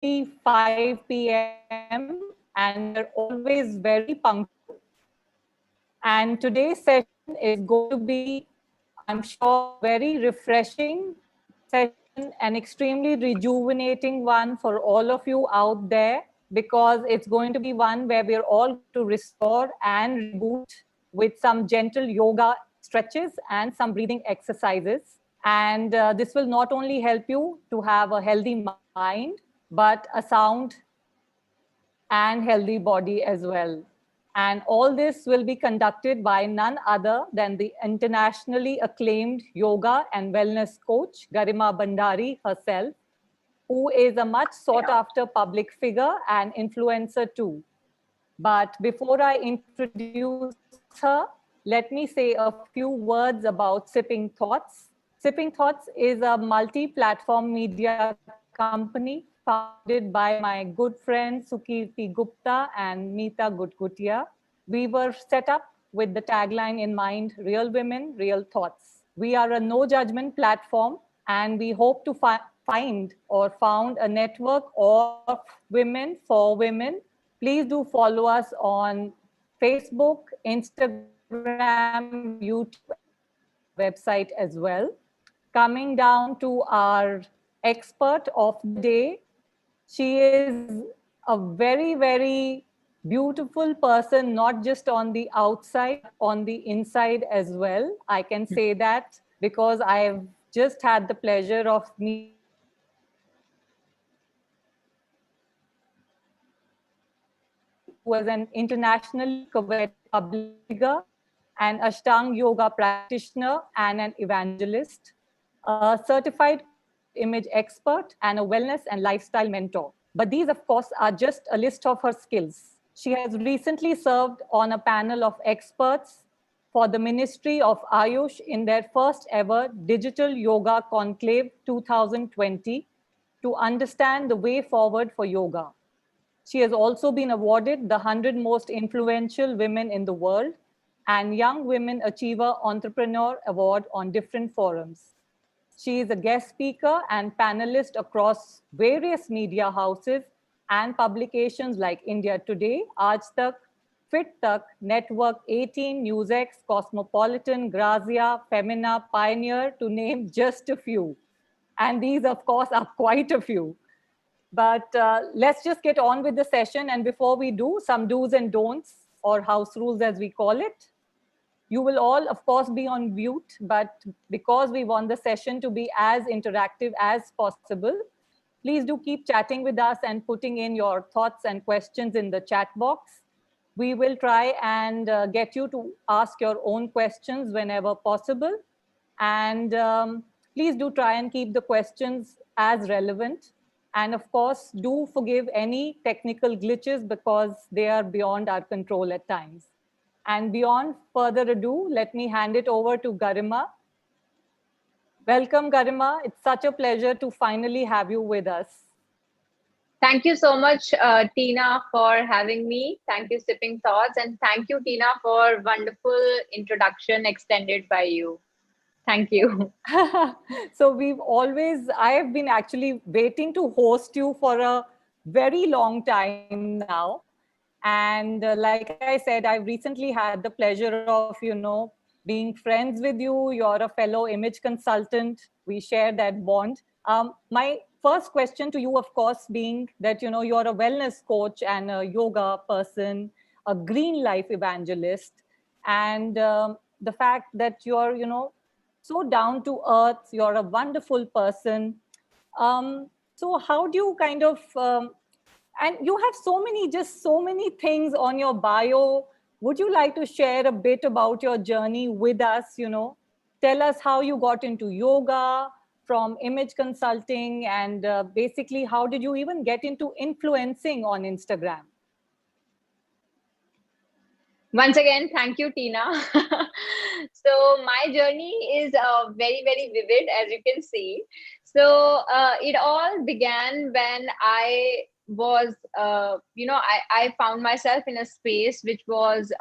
5 p.m. and we are always very punctual. And today's session is going to be, I'm sure, very refreshing session, an extremely rejuvenating one for all of you out there, because it's going to be one where we're all to restore and reboot with some gentle yoga stretches and some breathing exercises. And this will not only help you to have a healthy mind, but a sound and healthy body as well. And all this will be conducted by none other than the internationally acclaimed yoga and wellness coach, Garima Bhandari herself, who is a much sought after public figure and influencer too. But before I introduce her, let me say a few words about Sipping Thoughts. Sipping Thoughts is a multi-platform media company founded by my good friends Sukirti Gupta and Meeta Gutgutia. We were set up with the tagline in mind, real women, real thoughts. We are a no judgment platform, and we hope to find or found a network of women for women. Please do follow us on Facebook, Instagram, YouTube, and our website as well. Coming down to our expert of the day, she is a very, very beautiful person, not just on the outside, but on the inside as well. I can say that because I have just had the pleasure of meeting her personally. She is Garima Bhandari, who is an internationally coveted public figure, an Ashtanga yoga practitioner, and an evangelist, a certified creative image expert, and a wellness and lifestyle mentor. But these, of course, are just a list of her skills. She has recently served on a panel of experts for the Ministry of Ayush in their first ever Digital Yoga Conclave 2020 to understand the way forward for yoga. She has also been awarded the 100 Most Influential Women in the World and Young Women Achiever Entrepreneur Award on different forums. She is a guest speaker and panelist across various media houses and publications like India Today, Aaj Tak, Fit Tak, Network 18, NewsX, Cosmopolitan, Grazia, Femina, Pioneer, to name just a few. And these, of course, are quite a few. But let's just get on with the session. And before we do, some do's and don'ts, or house rules as we call it. You will all, of course, be on mute, but because we want the session to be as interactive as possible, please do keep chatting with us and putting in your thoughts and questions in the chat box. We will try and get you to ask your own questions whenever possible. And please do try and keep the questions as relevant. And of course, do forgive any technical glitches because they are beyond our control at times. And beyond further ado, let me hand it over to Garima. Welcome, Garima. It's such a pleasure to finally have you with us. Thank you so much, Tina, for having me. Thank you, Sipping Thoughts. And thank you, Tina, for wonderful introduction extended by you. Thank you. So I have been actually waiting to host you for a very long time now. And like I said, I recently had the pleasure of, being friends with you. You're a fellow image consultant. We share that bond. My first question to you, of course, being that, you're a wellness coach and a yoga person, a green life evangelist. And the fact that you're, so down to earth, you're a wonderful person. So how do you kind of, and you have just so many things on your bio. Would you like to share a bit about your journey with us? Tell us how you got into yoga from image consulting, and basically how did you even get into influencing on Instagram? Once again, thank you, Tina. So my journey is very, very vivid, as you can see. So it all began when I was, I found myself in a space which was,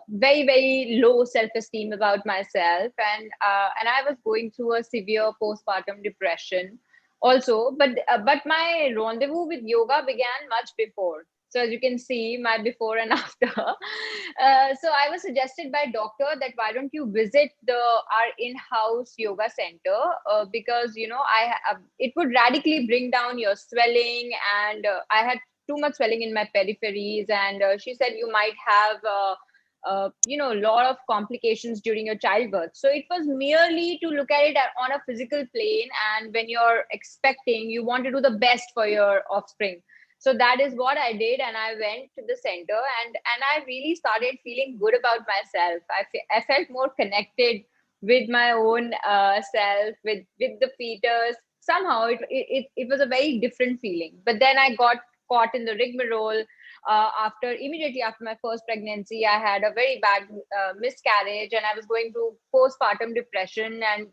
very, very low self-esteem about myself. And I was going through a severe postpartum depression. also, but my rendezvous with yoga began much before. So as you can see, my before and after. So I was suggested by a doctor that why don't you visit our in-house yoga center, because it would radically bring down your swelling, and I had too much swelling in my peripheries, and she said you might have a lot of complications during your childbirth. So it was merely to look at it on a physical plane, and when you're expecting, you want to do the best for your offspring. So that is what I did, and I went to the center, and I really started feeling good about myself. I felt more connected with my own self, with the fetus. Somehow it was a very different feeling. But then I got caught in the rigmarole. Immediately after my first pregnancy, I had a very bad miscarriage, and I was going through postpartum depression, and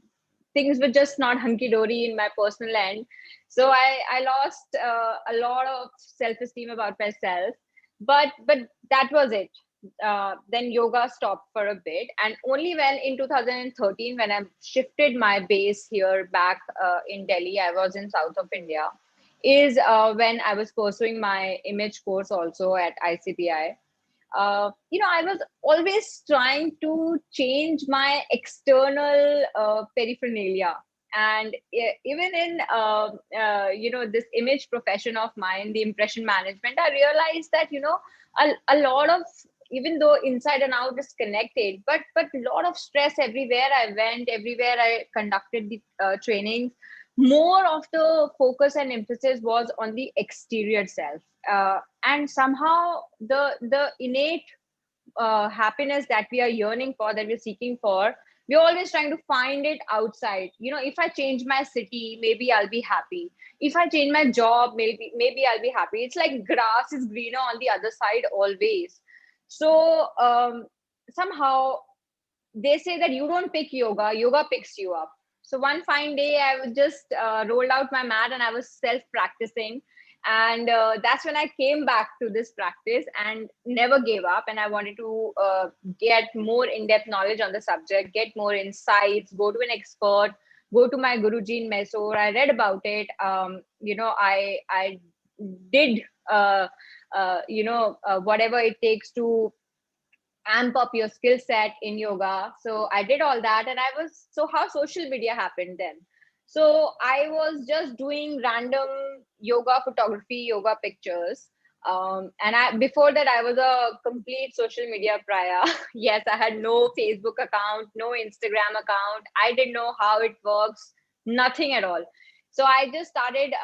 things were just not hunky dory in my personal end. So I lost a lot of self esteem about myself. But that was it. Then yoga stopped for a bit, and only when in 2013, when I shifted my base here back in Delhi, I was in south of India, is when I was pursuing my image course also at ICPI. I was always trying to change my external paraphernalia. And even in, this image profession of mine, the impression management, I realized that, a lot of, even though inside and out is connected, but a lot of stress everywhere I went, everywhere I conducted the trainings, more of the focus and emphasis was on the exterior self. And somehow the innate happiness that we are yearning for, that we're seeking for, we're always trying to find it outside. If I change my city, maybe I'll be happy. If I change my job, maybe I'll be happy. It's like grass is greener on the other side always. So somehow they say that you don't pick yoga, yoga picks you up. So one fine day, I was just rolled out my mat and I was self practicing. And that's when I came back to this practice and never gave up. And I wanted to get more in depth knowledge on the subject, get more insights, go to an expert, go to my Guruji in Mysore. I read about it. I did, whatever it takes to amp up your skill set in yoga. So I did all that, and so how social media happened then. So I was just doing random yoga photography, yoga pictures. And before that, I was a complete social media pariah. Yes, I had no Facebook account, no Instagram account. I didn't know how it works, nothing at all. So I just started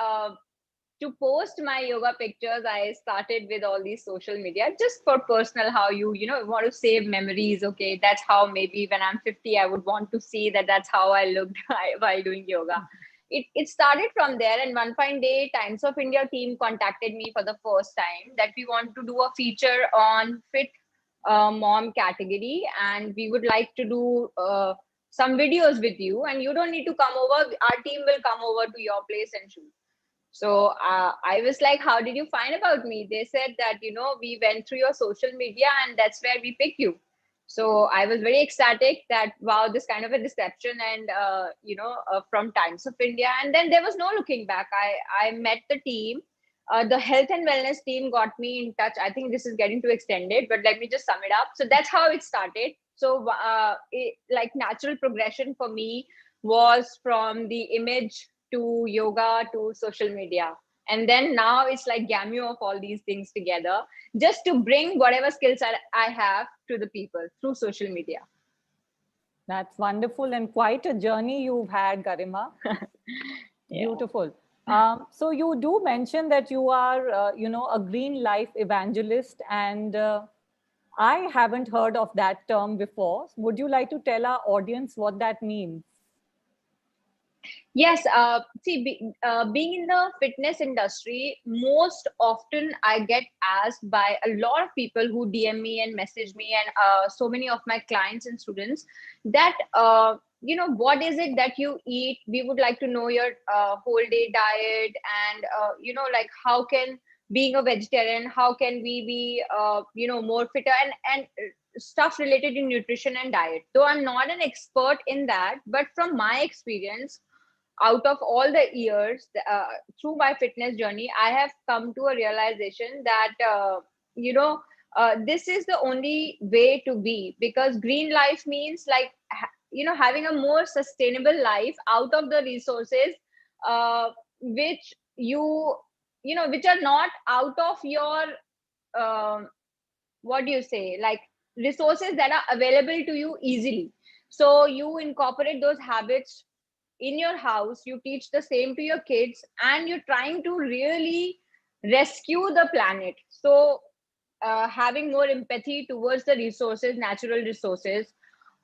to post my yoga pictures. I started with all these social media just for personal, how you want to save memories. Okay, that's how maybe when I'm 50 I would want to see that that's how I looked while doing yoga. It started from there, and one fine day Times of India team contacted me for the first time that we want to do a feature on fit mom category, and we would like to do some videos with you, and you don't need to come over, our team will come over to your place and shoot. So I was like, how did you find about me? They said that, we went through your social media and that's where we picked you. So I was very ecstatic that, wow, this kind of a reception, and, from Times of India. And then there was no looking back. I met the team. The health and wellness team got me in touch. I think this is getting too extended, but let me just sum it up. So that's how it started. So like natural progression for me was from the image to yoga to social media, and then now it's like gamut of all these things together, just to bring whatever skills I have to the people through social media. That's wonderful, and quite a journey you've had, Garima. Yeah. Beautiful. So you do mention that you are, a green life evangelist, and I haven't heard of that term before. Would you like to tell our audience what that means? Yes, being in the fitness industry, most often I get asked by a lot of people who DM me and message me, and so many of my clients and students, that, what is it that you eat? We would like to know your whole day diet, and, like how can, being a vegetarian, how can we be, more fitter, and stuff related to nutrition and diet. Though I'm not an expert in that, but from my experience, out of all the years through my fitness journey, I have come to a realization that this is the only way to be, because green life means like having a more sustainable life out of the resources which which are not out of your um, what do you say, like resources that are available to you easily. So you incorporate those habits in your house, you teach the same to your kids, and you're trying to really rescue the planet. So having more empathy towards the resources, natural resources,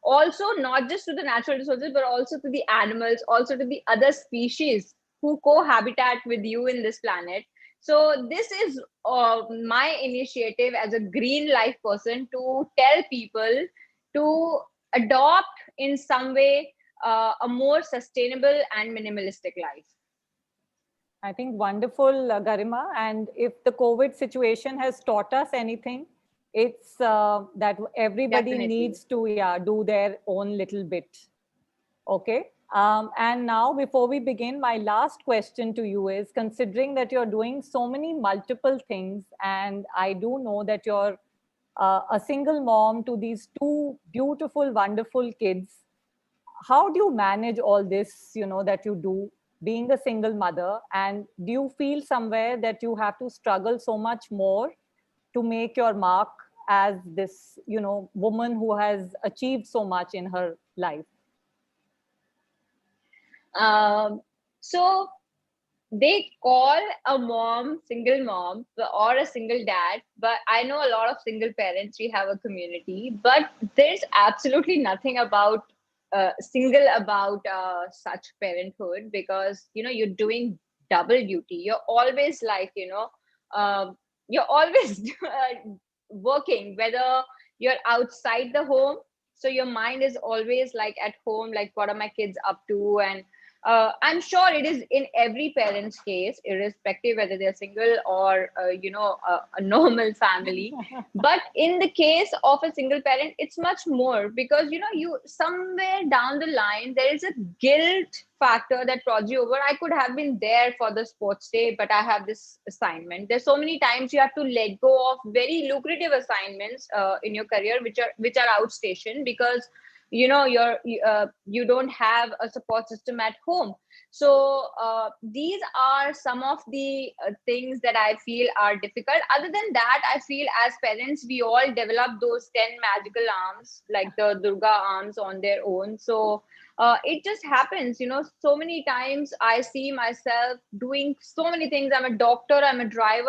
also not just to the natural resources, but also to the animals, also to the other species who cohabitat with you in this planet. So this is my initiative as a green life person, to tell people to adopt in some way a more sustainable and minimalistic life. I think wonderful, Garima. And if the COVID situation has taught us anything, it's that everybody Definitely. needs to do their own little bit. Okay. And now, before we begin, my last question to you is, considering that you're doing so many multiple things, and I do know that you're a single mom to these two beautiful, wonderful kids, how do you manage all this, that you do, being a single mother? And do you feel somewhere that you have to struggle so much more to make your mark as this, woman who has achieved so much in her life? So they call a mom single mom or a single dad, but I know a lot of single parents. We have a community, but there's absolutely nothing about single about such parenthood, because you're doing double duty. You're always like you're always working, whether you're outside the home, so your mind is always like at home, like what are my kids up to. And I'm sure it is in every parent's case, irrespective whether they're single or a normal family. But in the case of a single parent, it's much more, because you somewhere down the line there is a guilt factor that draws you over. I could have been there for the sports day, but I have this assignment. There's so many times you have to let go of very lucrative assignments in your career, which are outstation, because you don't have a support system at home. So these are some of the things that I feel are difficult. Other than that, I feel as parents we all develop those 10 magical arms, like the Durga arms, on their own. So it just happens, so many times I see myself doing so many things. I'm a doctor, I'm a driver,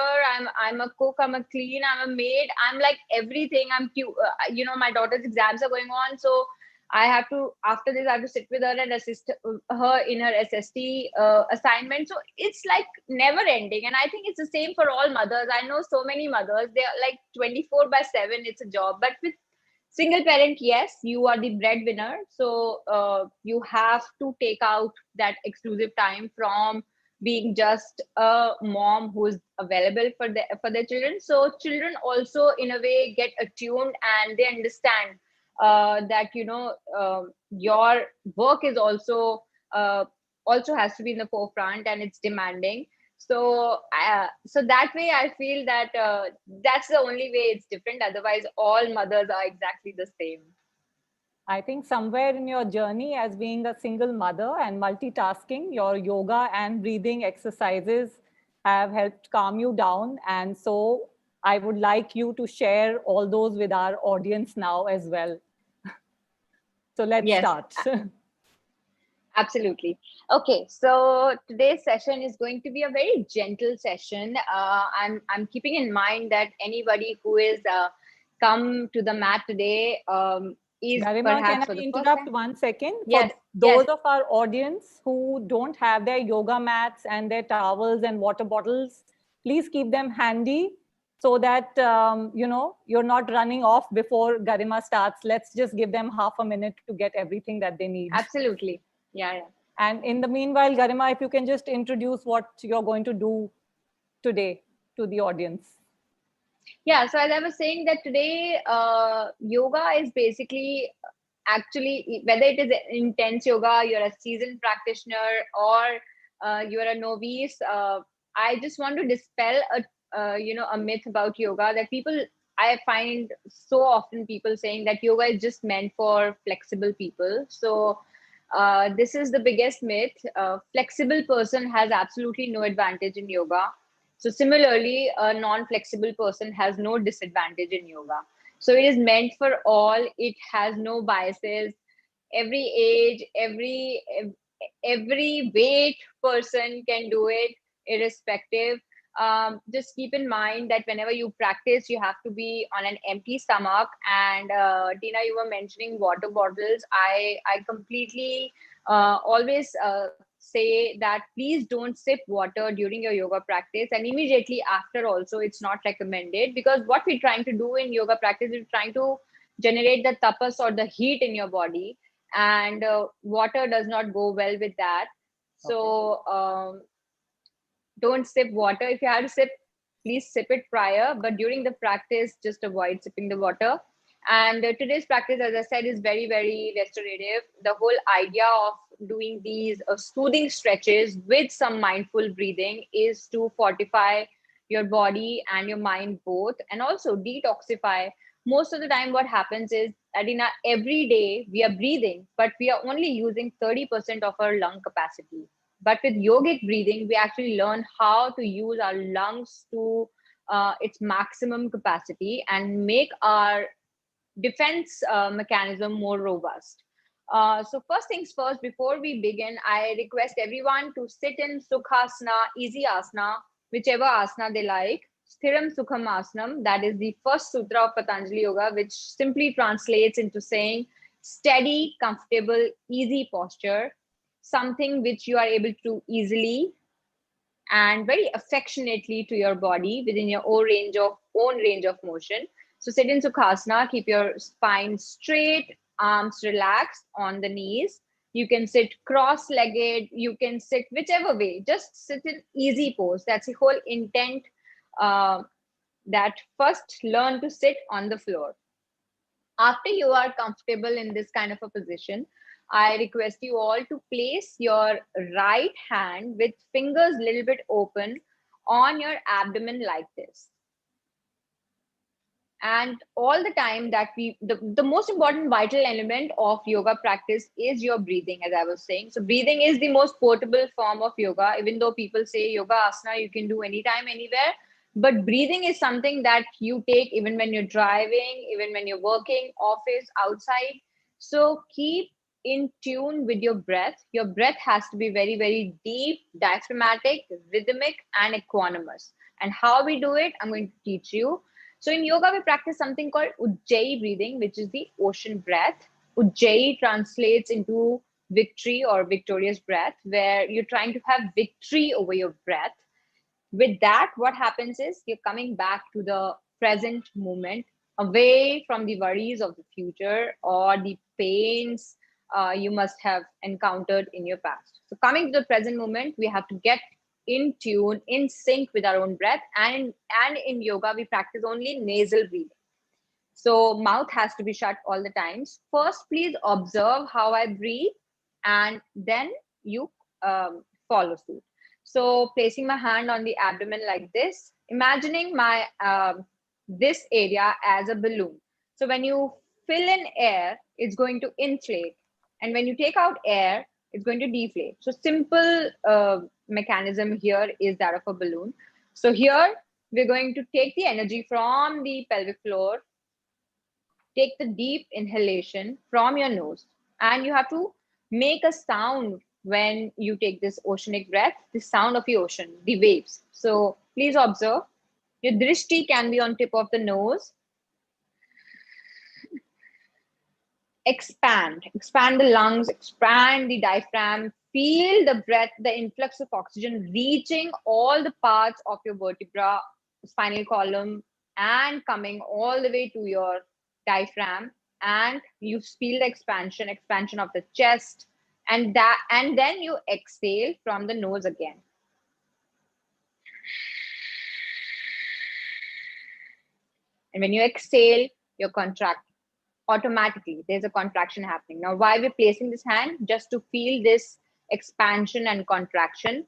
I'm a cook, I'm a clean, I'm a maid, I'm like everything. My daughter's exams are going on, so I have to, after this, I have to sit with her and assist her in her SST assignment. So it's like never ending. And I think it's the same for all mothers. I know so many mothers, they're like 24/7, it's a job. But with single parent, yes, you are the breadwinner. So you have to take out that exclusive time from being just a mom who is available for their children. So children also, in a way, get attuned and they understand that your work is also has to be in the forefront, and it's demanding. So so that way I feel that that's the only way it's different. Otherwise all mothers are exactly the same. I think somewhere in your journey as being a single mother and multitasking, your yoga and breathing exercises have helped calm you down. And so I would like you to share all those with our audience now as well. So let's Yes. start. Absolutely. Okay, so today's session is going to be a very gentle session. I'm keeping in mind that anybody who is come to the mat today is Garima, can perhaps for I the first interrupt time. 1 second? Yes. For those Yes. of our audience who don't have their yoga mats and their towels and water bottles, please keep them handy so that, you're not running off before Garima starts. Let's just give them half a minute to get everything that they need. Absolutely. Yeah. And in the meanwhile, Garima, if you can just introduce what you're going to do today to the audience. Yeah. So as I was saying that today, yoga is basically actually, whether it is intense yoga, you're a seasoned practitioner, or you're a novice, I just want to dispel a myth about yoga that people, I find so often people saying that yoga is just meant for flexible people. So this is the biggest myth. Flexible person has absolutely no advantage in yoga. So similarly, a non-flexible person has no disadvantage in yoga. So it is meant for all. It has no biases. Every age, every weight person can do it, irrespective. Just keep in mind that whenever you practice, you have to be on an empty stomach. And Tina, you were mentioning water bottles. I completely always say that please don't sip water during your yoga practice, and immediately after also it's not recommended, because what we're trying to do in yoga practice is trying to generate the tapas or the heat in your body, and water does not go well with that. So don't sip water. If you have to sip, please sip it prior, but during the practice, just avoid sipping the water. And today's practice, as I said, is very, very restorative. The whole idea of doing these soothing stretches with some mindful breathing is to fortify your body and your mind both, and also detoxify. Most of the time, what happens is that in our everyday, we are breathing, but we are only using 30% of our lung capacity. But with yogic breathing, we actually learn how to use our lungs to its maximum capacity and make our defense mechanism more robust. So first things first, before we begin, I request everyone to sit in Sukhasana, easy asana, whichever asana they like. Sthiram Sukham Asanam, that is the first sutra of Patanjali Yoga, which simply translates into saying steady, comfortable, easy posture, something which you are able to easily and very affectionately to your body within your own range of motion. So sit in Sukhasana, keep your spine straight, arms relaxed on the knees. You can sit cross-legged, you can sit whichever way, just sit in easy pose. That's the whole intent, that first learn to sit on the floor. After you are comfortable in this kind of a position, I request you all to place your right hand with fingers a little bit open on your abdomen like this. And all the time that the most important vital element of yoga practice is your breathing, as I was saying. So breathing is the most portable form of yoga, even though people say yoga asana you can do anytime, anywhere. But breathing is something that you take even when you're driving, even when you're working, office, outside. So keep in tune with your breath. Your breath has to be very, very deep, diaphragmatic, rhythmic, and equanimous. And how we do it, I'm going to teach you. So in yoga, we practice something called Ujjayi breathing, which is the ocean breath. Ujjayi translates into victory or victorious breath, where you're trying to have victory over your breath. With that, what happens is you're coming back to the present moment, away from the worries of the future or the pains you must have encountered in your past. So coming to the present moment, we have to get in tune, in sync with our own breath. And in yoga, we practice only nasal breathing. So mouth has to be shut all the times. First, please observe how I breathe, and then you follow suit. So placing my hand on the abdomen like this, imagining my this area as a balloon. So when you fill in air, it's going to inflate. And when you take out air, it's going to deflate. So simple mechanism here is that of a balloon. So here, we're going to take the energy from the pelvic floor, take the deep inhalation from your nose, and you have to make a sound when you take this oceanic breath, the sound of the ocean, the waves. So please observe. Your drishti can be on tip of the nose. Expand the lungs, expand the diaphragm, feel the breath, the influx of oxygen reaching all the parts of your vertebra, spinal column, and coming all the way to your diaphragm. And you feel the expansion of the chest, and then you exhale from the nose again. And when you exhale, you're contracting. automatically there's a contraction happening. Now, why we're placing this hand? Just to feel this expansion and contraction.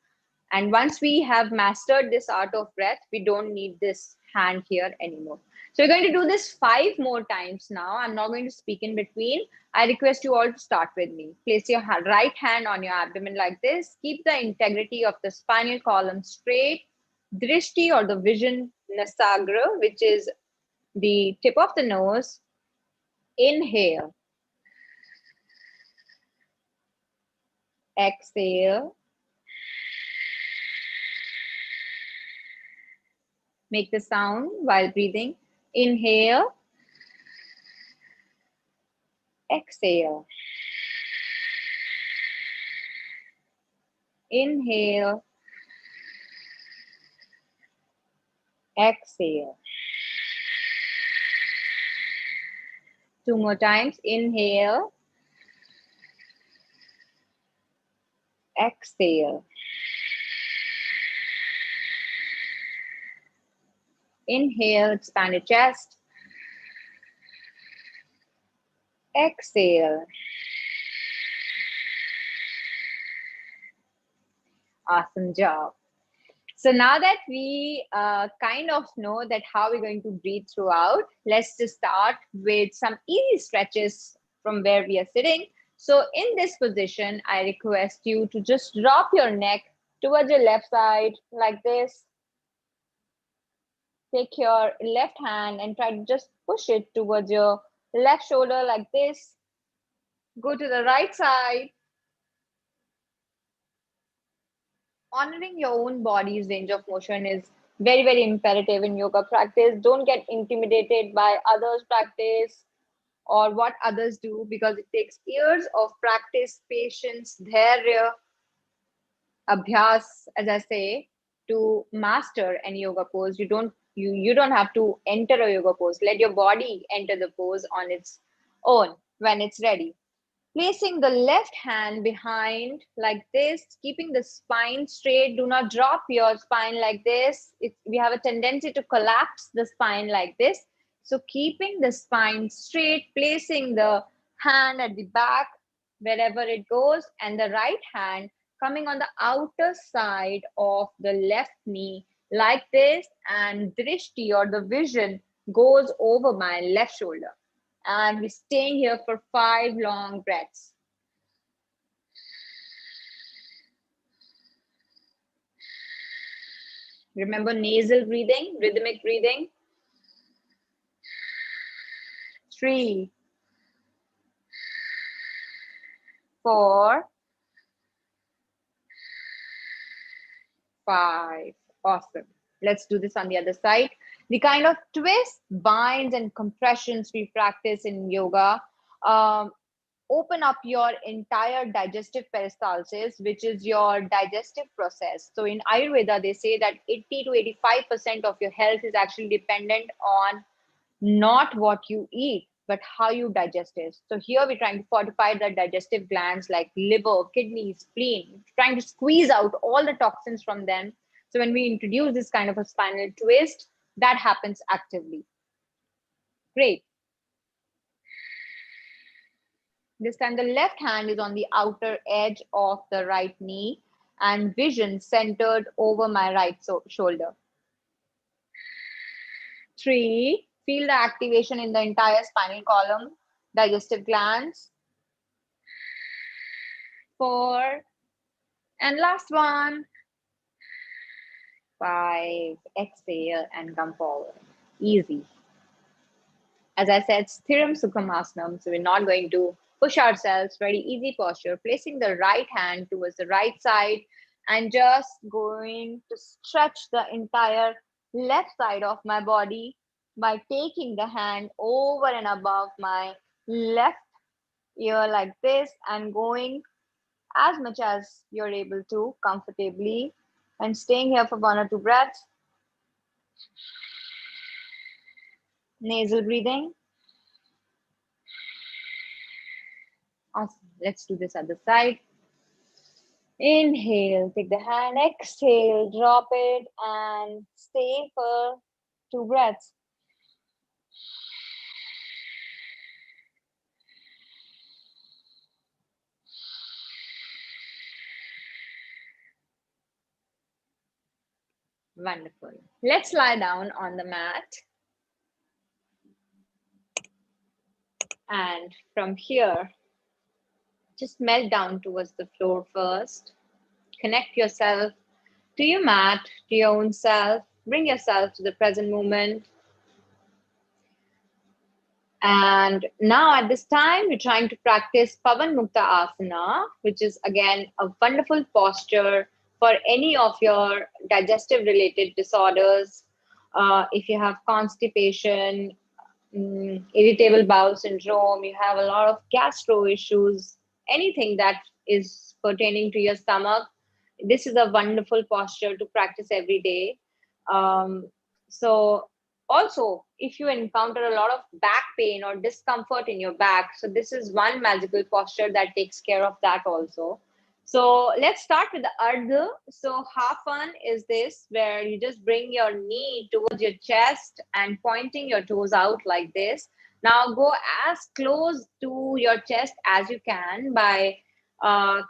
And once we have mastered this art of breath, we don't need this hand here anymore. So we're going to do this 5 more times now. I'm not going to speak in between. I request you all to start with me. Place your right hand on your abdomen like this. Keep the integrity of the spinal column straight. Drishti, or the vision nasagra, which is the tip of the nose. Inhale. Exhale. Make the sound while breathing. Inhale. Exhale. Inhale. Exhale. 2 more times. Inhale. Exhale. Inhale, expand your chest. Exhale. Awesome job. So now that we kind of know that how we're going to breathe throughout, let's just start with some easy stretches from where we are sitting. So in this position, I request you to just drop your neck towards your left side like this. Take your left hand and try to just push it towards your left shoulder like this. Go to the right side. Honoring your own body's range of motion is very, very imperative in yoga practice. Don't get intimidated by others' practice or what others do, because it takes years of practice, patience, dharya, abhyas, as I say, to master any yoga pose. You don't have to enter a yoga pose. Let your body enter the pose on its own when it's ready. Placing the left hand behind like this, keeping the spine straight. Do not drop your spine like this. We have a tendency to collapse the spine like this. So keeping the spine straight, placing the hand at the back wherever it goes, and the right hand coming on the outer side of the left knee like this, and drishti, or the vision, goes over my left shoulder. And we're staying here for 5 long breaths. Remember nasal breathing, rhythmic breathing. 3, 4, 5. Awesome. Let's do this on the other side. The kind of twists, binds, and compressions we practice in yoga open up your entire digestive peristalsis, which is your digestive process. So in Ayurveda, they say that 80 to 85% of your health is actually dependent on not what you eat, but how you digest it. So here we're trying to fortify the digestive glands like liver, kidneys, spleen, trying to squeeze out all the toxins from them. So when we introduce this kind of a spinal twist, that happens actively. Great. This time the left hand is on the outer edge of the right knee and vision centered over my right shoulder. 3, feel the activation in the entire spinal column, digestive glands. 4, and last one. 5, exhale and come forward. Easy. As I said, Sthiram Sukhamasnam, so we're not going to push ourselves. Very easy posture, placing the right hand towards the right side and just going to stretch the entire left side of my body by taking the hand over and above my left ear like this and going as much as you're able to comfortably, and staying here for 1 or 2 breaths. Nasal breathing. Awesome. Let's do this other side. Inhale, take the hand, exhale, drop it, and stay for 2 breaths. Wonderful. Let's lie down on the mat. And from here, just melt down towards the floor first. Connect yourself to your mat, to your own self. Bring yourself to the present moment. And now at this time, we're trying to practice Pavan Mukta Asana, which is again a wonderful posture for any of your digestive related disorders. If you have constipation, irritable bowel syndrome, you have a lot of gastro issues, anything that is pertaining to your stomach, this is a wonderful posture to practice every day. So also, if you encounter a lot of back pain or discomfort in your back, so this is one magical posture that takes care of that also. So let's start with the Ardha. So half one is this, where you just bring your knee towards your chest and pointing your toes out like this. Now go as close to your chest as you can by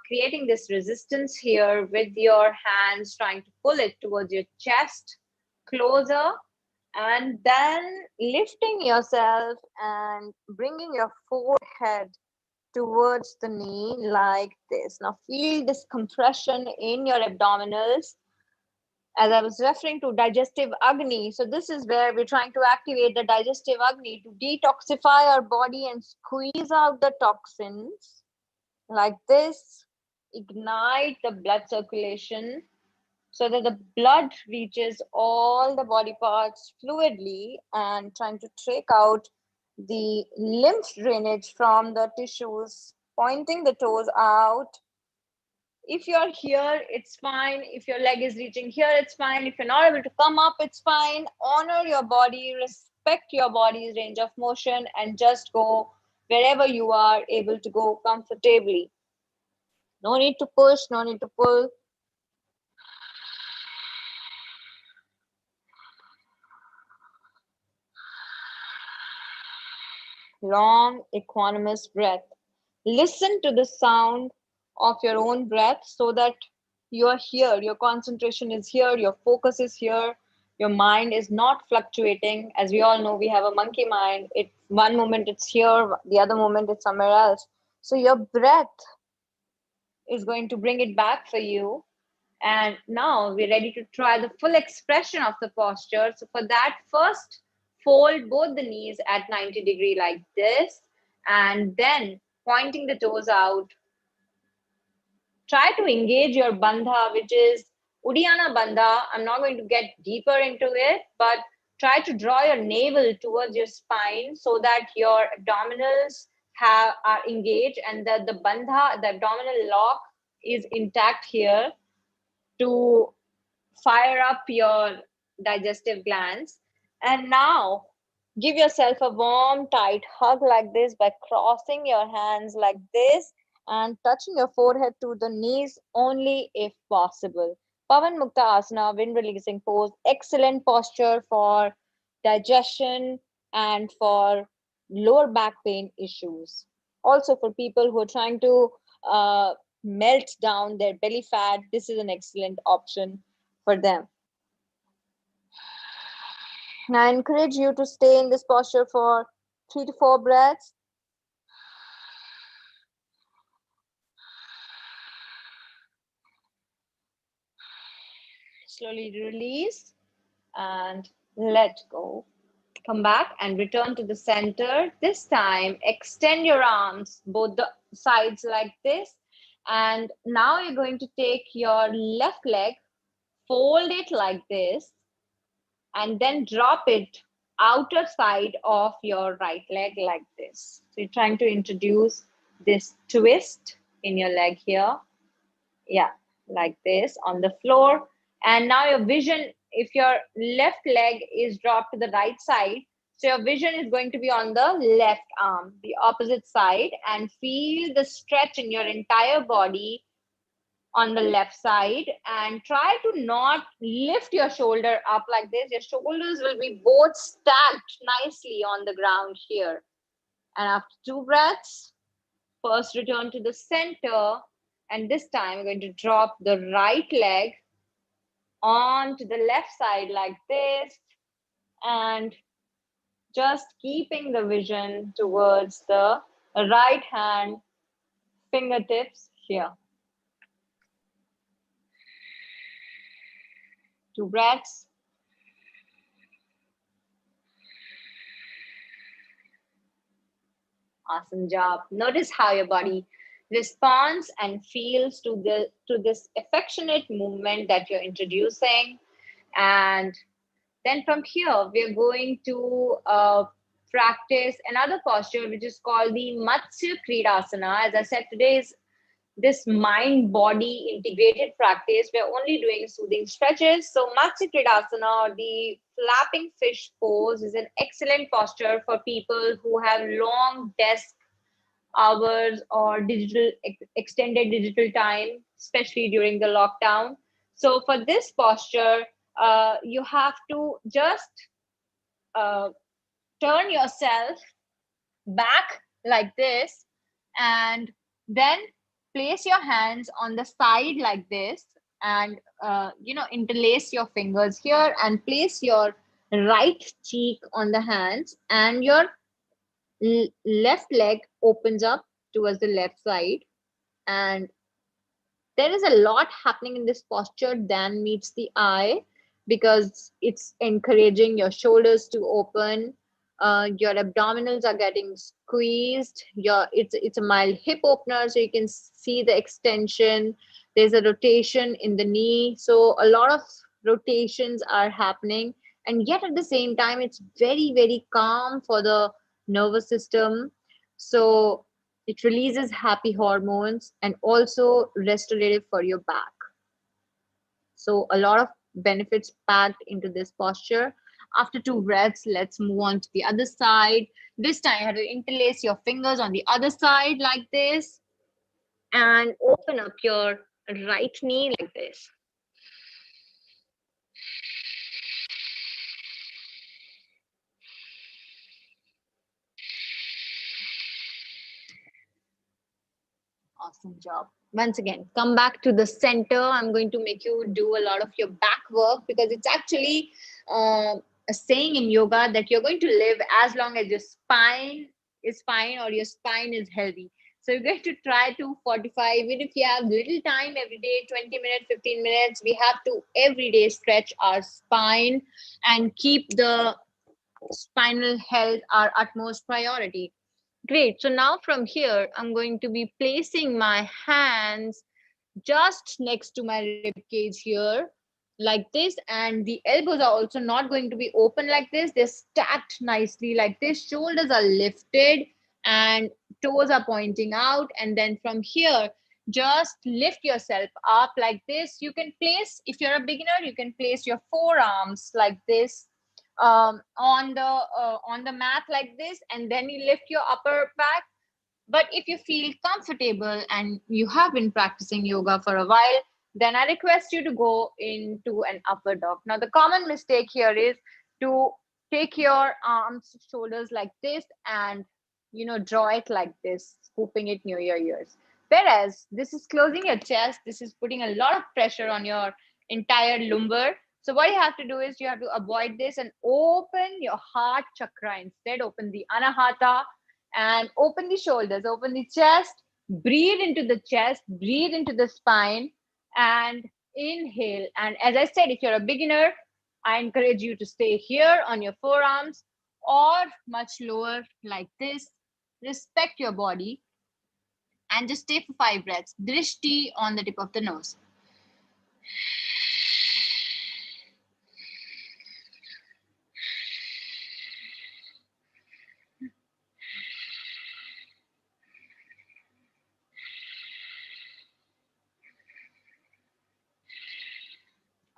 creating this resistance here with your hands, trying to pull it towards your chest closer, and then lifting yourself and bringing your forehead towards the knee like this. Now feel this compression in your abdominals. As I was referring to digestive Agni, so this is where we're trying to activate the digestive Agni to detoxify our body and squeeze out the toxins like this. Ignite the blood circulation so that the blood reaches all the body parts fluidly, and trying to take out the lymph drainage from the tissues, pointing the toes out. If you're here, it's fine. If your leg is reaching here, it's fine. If you're not able to come up, it's fine. Honor your body, respect your body's range of motion, and just go wherever you are able to go comfortably. No need to push, no need to pull. Long, equanimous breath. Listen to the sound of your own breath so that you're here, your concentration is here, your focus is here, your mind is not fluctuating. As we all know, we have a monkey mind. It one moment it's here, the other moment it's somewhere else. So your breath is going to bring it back for you. And now we're ready to try the full expression of the posture. So for that, first fold both the knees at 90-degree like this, and then pointing the toes out. Try to engage your bandha, which is Uddiyana bandha. I'm not going to get deeper into it, but try to draw your navel towards your spine so that your abdominals are engaged, and that the bandha, the abdominal lock, is intact here to fire up your digestive glands. And now give yourself a warm, tight hug like this by crossing your hands like this and touching your forehead to the knees only if possible. Pavan Mukta Asana, wind releasing pose, excellent posture for digestion and for lower back pain issues. Also for people who are trying to melt down their belly fat, this is an excellent option for them. Now I encourage you to stay in this posture for 3 to 4 breaths. Slowly release and let go. Come back and return to the center. This time, extend your arms, both the sides like this. And now you're going to take your left leg, fold it like this, and then drop it outer side of your right leg like this. So you're trying to introduce this twist in your leg here. Yeah, like this on the floor. And now your vision, if your left leg is dropped to the right side, so your vision is going to be on the left arm, the opposite side, and feel the stretch in your entire body on the left side, and try to not lift your shoulder up like this. Your shoulders will be both stacked nicely on the ground here. And after 2 breaths, first return to the center, and this time we're going to drop the right leg on to the left side like this, and just keeping the vision towards the right hand fingertips here. 2 breaths. Awesome job. Notice how your body responds and feels to this affectionate movement that you're introducing. And then from here, we're going to practice another posture, which is called the Matsya Kridasana. As I said, today is this mind body integrated practice. We're only doing soothing stretches. So Matsya Kridasana, or the flapping fish pose, is an excellent posture for people who have long desk hours or extended digital time, especially during the lockdown. So for this posture, you have to just uh, turn yourself back like this, and then place your hands on the side like this, and interlace your fingers here and place your right cheek on the hands, and your left leg opens up towards the left side. And there is a lot happening in this posture than meets the eye, because it's encouraging your shoulders to open, your abdominals are getting squeezed, it's a mild hip opener, so you can see the extension. There's a rotation in the knee, so a lot of rotations are happening, and yet at the same time it's very, very calm for the nervous system. So it releases happy hormones and also restorative for your back. So a lot of benefits packed into this posture. After 2 breaths, let's move on to the other side. This time you have to interlace your fingers on the other side like this, and open up your right knee like this. Awesome job. Once again, come back to the center. I'm going to make you do a lot of your back work, because it's actually a saying in yoga that you're going to live as long as your spine is fine or your spine is healthy. So you're going to try to fortify, even if you have little time every day, 20 minutes, 15 minutes, we have to every day stretch our spine and keep the spinal health our utmost priority. Great. So now from here, I'm going to be placing my hands just next to my rib cage here, like this. And the elbows are also not going to be open like this. They're stacked nicely like this. Shoulders are lifted and toes are pointing out. And then from here, just lift yourself up like this. You can place, if you're a beginner, you can place your forearms like this, on the mat like this, and then you lift your upper back. But if you feel comfortable and you have been practicing yoga for a while, then I request you to go into an upper dog. Now the common mistake here is to take your arms, shoulders like this, and draw it like this, scooping it near your ears. Whereas this is closing your chest, this is putting a lot of pressure on your entire lumbar. So what you have to do is you have to avoid this and open your heart chakra instead. Open the anahata and open the shoulders, open the chest, breathe into the chest, breathe into the spine, and inhale. And as I said, if you're a beginner, I encourage you to stay here on your forearms or much lower like this. Respect your body and just stay for 5 breaths. Drishti on the tip of the nose.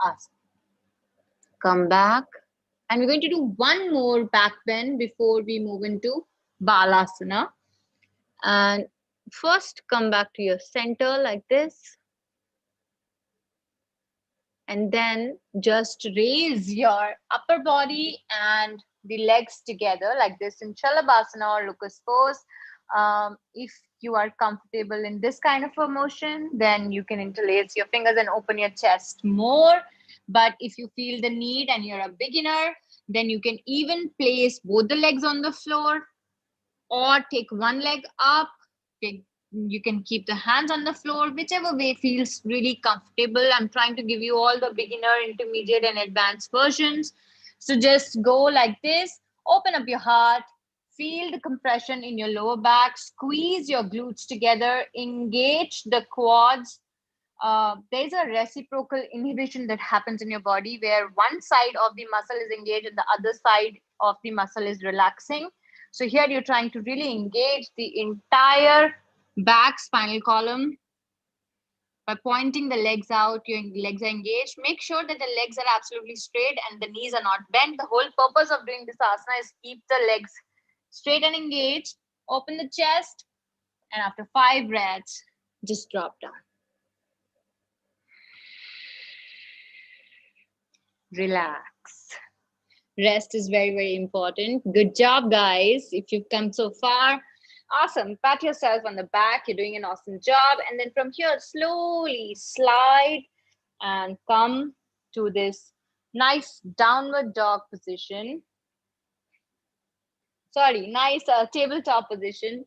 Awesome. Come back. And we're going to do one more back bend before we move into Balasana. And first, come back to your center like this. And then just raise your upper body and the legs together like this in Shalabhasana or Lucas pose. If you are comfortable in this kind of a motion, then you can interlace your fingers and open your chest more. But if you feel the need and you're a beginner, then you can even place both the legs on the floor or take one leg up. You can keep the hands on the floor, whichever way feels really comfortable. I'm trying to give you all the beginner, intermediate, and advanced versions. So just go like this, open up your heart, feel the compression in your lower back, squeeze your glutes together, engage the quads. There's a reciprocal inhibition that happens in your body where one side of the muscle is engaged and the other side of the muscle is relaxing. So here you're trying to really engage the entire back spinal column by pointing the legs out. Your legs are engaged. Make sure that the legs are absolutely straight and the knees are not bent. The whole purpose of doing this asana is keep the legs straight and engaged. Open the chest, and after 5 breaths, just drop down. Relax. Rest is very, very important. Good job, guys. If you've come so far, awesome. Pat yourself on the back. You're doing an awesome job. And then from here, slowly slide and come to this nice downward dog position. Sorry, nice tabletop position.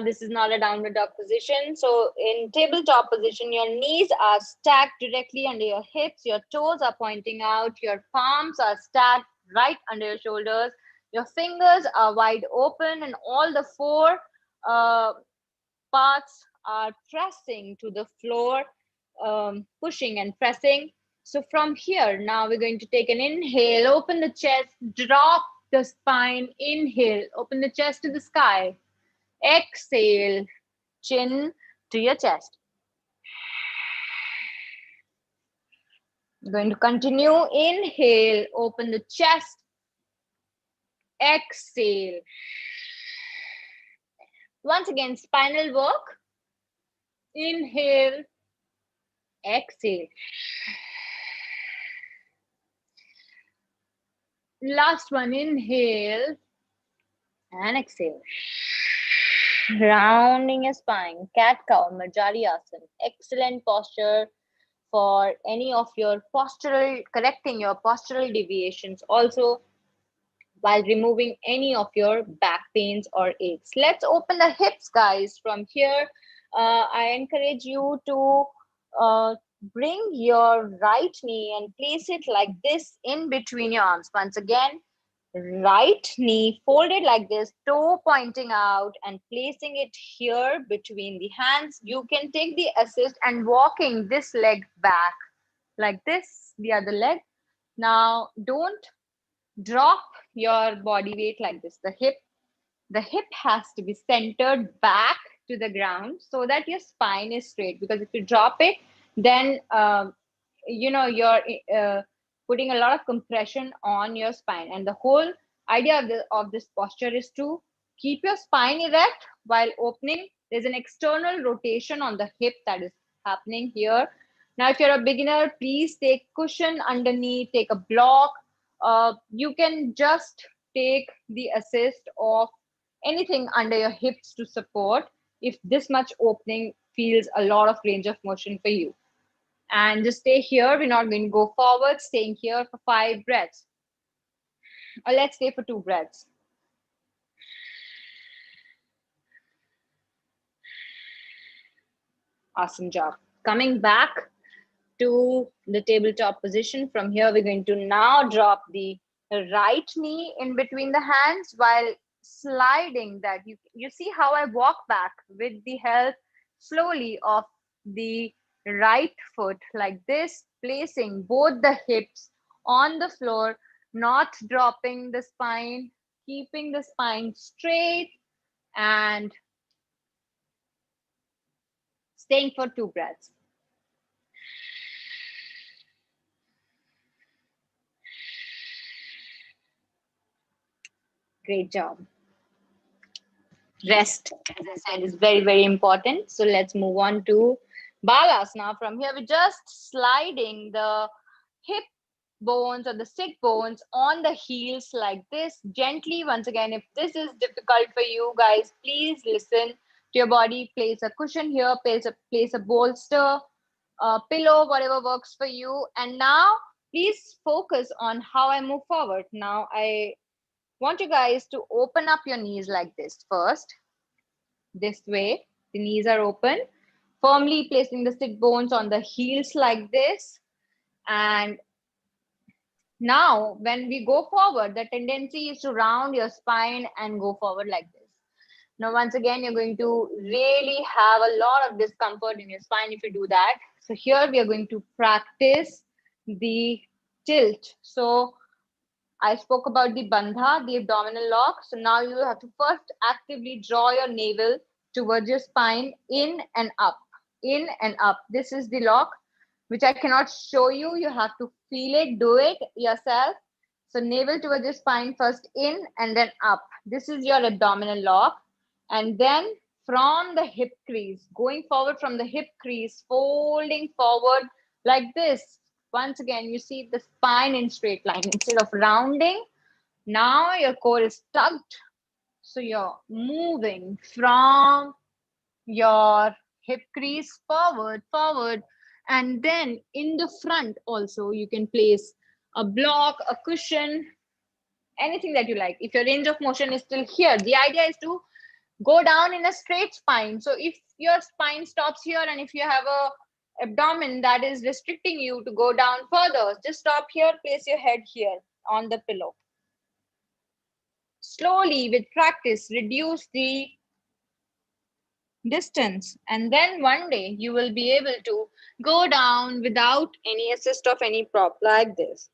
This is not a downward dog position. So in tabletop position, your knees are stacked directly under your hips. Your toes are pointing out. Your palms are stacked right under your shoulders. Your fingers are wide open and all the 4 parts are pressing to the floor, pushing and pressing. So from here, now we're going to take an inhale, open the chest, drop the spine, inhale, open the chest to the sky. Exhale, chin to your chest. We're going to continue. Inhale, open the chest. Exhale. Once again, spinal work. Inhale, exhale. Last one, inhale and exhale. Rounding your spine, cat cow, Majari Asana. Excellent posture for any of your postural, correcting your postural deviations also while removing any of your back pains or aches. Let's open the hips, guys. From here, I encourage you to bring your right knee and place it like this in between your arms. Once again, right knee folded like this, toe pointing out and placing it here between the hands. You can take the assist and walking this leg back like this, the other leg. Now don't drop your body weight like this. The hip has to be centered back to the ground so that your spine is straight, because if you drop it, then you're putting a lot of compression on your spine. And the whole idea of this posture is to keep your spine erect while opening. There's an external rotation on the hip that is happening here. Now, if you're a beginner, please take cushion underneath, take a block. You can just take the assist of anything under your hips to support if this much opening feels a lot of range of motion for you. And just stay here. We're not going to go forward, staying here for 5 breaths. Or let's stay for 2 breaths. Awesome job. Coming back to the tabletop position. From here, we're going to now drop the right knee in between the hands while sliding that. You see how I walk back with the help slowly of the right foot like this, placing both the hips on the floor, not dropping the spine, keeping the spine straight and staying for 2 breaths. Great job. Rest, as I said, is very, very important. So let's move on to Balasana. From here, we're just sliding the hip bones or the sit bones on the heels like this, gently. Once again, if this is difficult for you guys, please listen to your body. Place a cushion here, place a bolster. pillow, whatever works for you. And now please focus on how I move forward. Now I want you guys to open up your knees like this first. This way, the knees are open, firmly placing the sit bones on the heels like this. And now, when we go forward, the tendency is to round your spine and go forward like this. Now, once again, you're going to really have a lot of discomfort in your spine if you do that. So here we are going to practice the tilt. So I spoke about the bandha, the abdominal lock. So now you have to first actively draw your navel towards your spine, in and up, in and up. This is the lock, which I cannot show you. You have to feel it, do it yourself. So navel towards your spine, first in and then up. This is your abdominal lock. And then from the hip crease, going forward from the hip crease, folding forward like this. Once again, you see the spine in straight line instead of rounding. Now your core is tucked. So you're moving from your hip crease forward, forward, and then in the front also you can place a block, a cushion, anything that you like. If your range of motion is still here, the idea is to go down in a straight spine. So if your spine stops here and if you have a abdomen that is restricting you to go down further, just stop here, place your head here on the pillow. Slowly with practice, reduce the distance, and then one day you will be able to go down without any assist of any prop like this.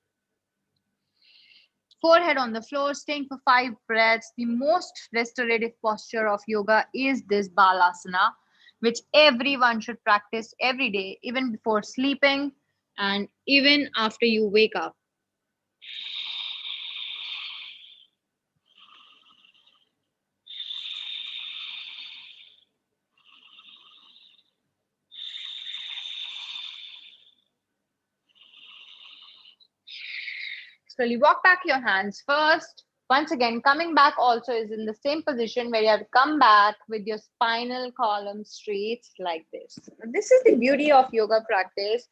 Forehead on the floor, staying for 5 breaths. The most restorative posture of yoga is this balasana, which everyone should practice every day, even before sleeping and even after you wake up. Slowly walk back your hands first. Once again, coming back also is in the same position where you have to come back with your spinal column straight like this. This is the beauty of yoga practice,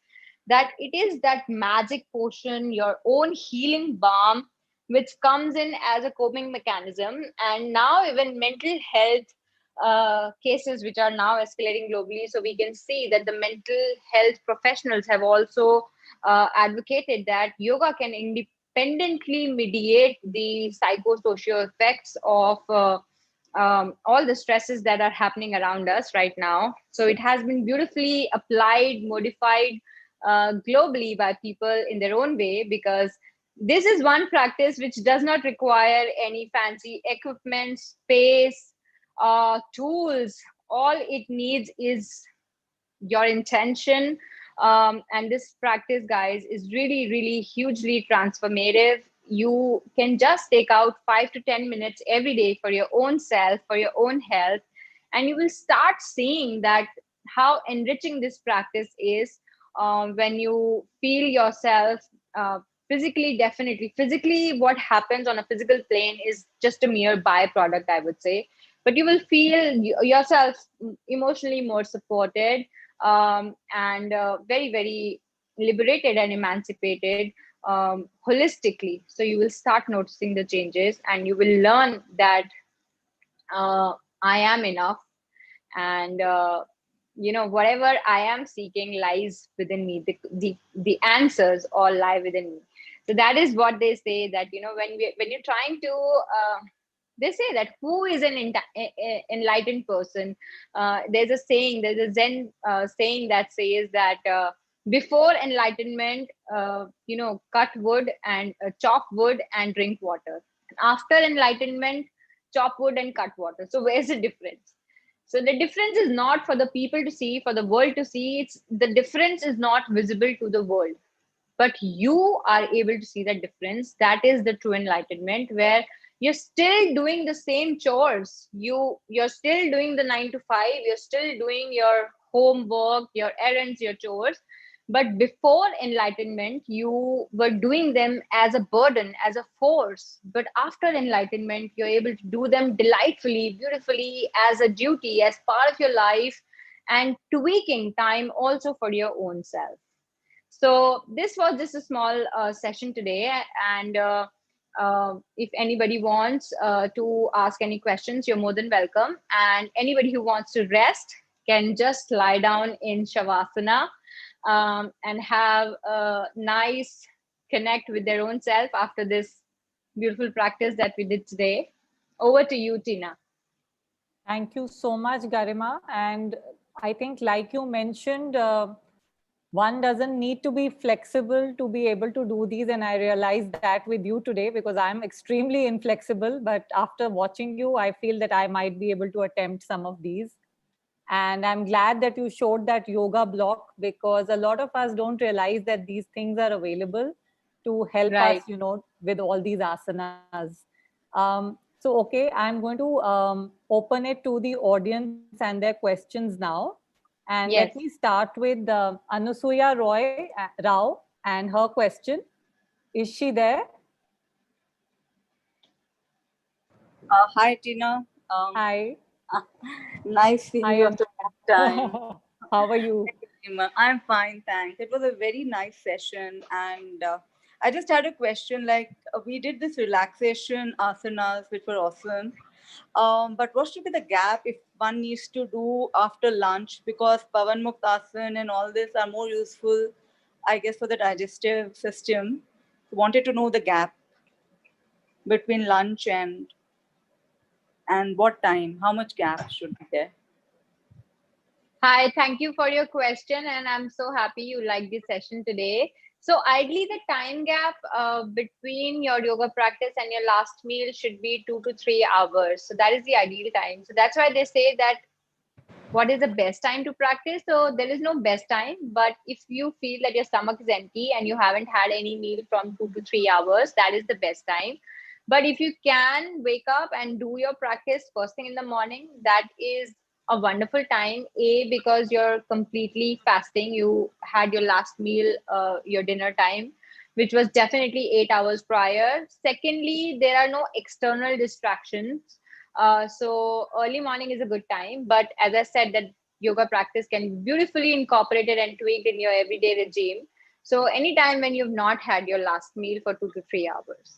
that it is that magic potion, your own healing balm, which comes in as a coping mechanism. And now even mental health cases, which are now escalating globally. So we can see that the mental health professionals have also advocated that yoga can independently mediate the psychosocial effects of all the stresses that are happening around us right now. So it has been beautifully applied, modified globally by people in their own way, because this is one practice which does not require any fancy equipment, space, tools. All it needs is your intention. And this practice, guys, is really, really hugely transformative. You can just take out 5 to 10 minutes every day for your own self, for your own health, and you will start seeing that how enriching this practice is when you feel yourself physically. Definitely physically, what happens on a physical plane is just a mere byproduct, I would say, but you will feel yourself emotionally more supported, and very, very liberated and emancipated holistically. So you will start noticing the changes, and you will learn that I am enough, and whatever I am seeking lies within me. The answers all lie within me. So that is what they say, that when you're trying to they say that who is an enlightened person. There's a saying, there's a Zen saying that says that before enlightenment, cut wood and chop wood and drink water. After enlightenment, chop wood and cut water. So where's the difference? So the difference is not for the people to see, for the world to see. It's the difference is not visible to the world, but you are able to see that difference. That is the true enlightenment, where you're still doing the same chores. You're still doing the 9 to 5. You're still doing your homework, your errands, your chores. But before enlightenment, you were doing them as a burden, as a force. But after enlightenment, you're able to do them delightfully, beautifully, as a duty, as part of your life. and tweaking time also for your own self. So this was just a small session today, and if anybody wants to ask any questions, you're more than welcome. And anybody who wants to rest can just lie down in Shavasana and have a nice connect with their own self after this beautiful practice that we did today. Over to you, Tina. Thank you so much, Garima. And I think, like you mentioned, one doesn't need to be flexible to be able to do these. And I realized that with you today, because I'm extremely inflexible. But after watching you, I feel that I might be able to attempt some of these. And I'm glad that you showed that yoga block, because a lot of us don't realize that these things are available to help us, Right. with all these asanas. So, okay, I'm going to open it to the audience and their questions now. And let Yes. me start with Anusuya Rao and her question. Is she there? Hi, Tina. Hi. Nice seeing you Hi. after a long time. How are you? I'm fine, thanks. It was a very nice session, and I just had a question. Like we did this relaxation asanas, which were awesome. But what should be the gap if one needs to do after lunch? Because pavan muktasan and all this are more useful, I guess, for the digestive system. Wanted to know the gap between lunch and what time, how much gap should be there? Hi, thank you for your question, and I'm so happy you liked this session today. So, ideally, the time gap between your yoga practice and your last meal should be 2 to 3 hours. So, that is the ideal time. So, that's why they say that what is the best time to practice? So, there is no best time, but if you feel that your stomach is empty and you haven't had any meal from 2 to 3 hours, that is the best time. But if you can wake up and do your practice first thing in the morning, that is a wonderful time. A, because you're completely fasting, you had your last meal, your dinner time, which was definitely 8 hours prior. Secondly, there are no external distractions. So early morning is a good time. But as I said, that yoga practice can be beautifully incorporated and tweaked in your everyday regime. So anytime when you've not had your last meal for 2 to 3 hours.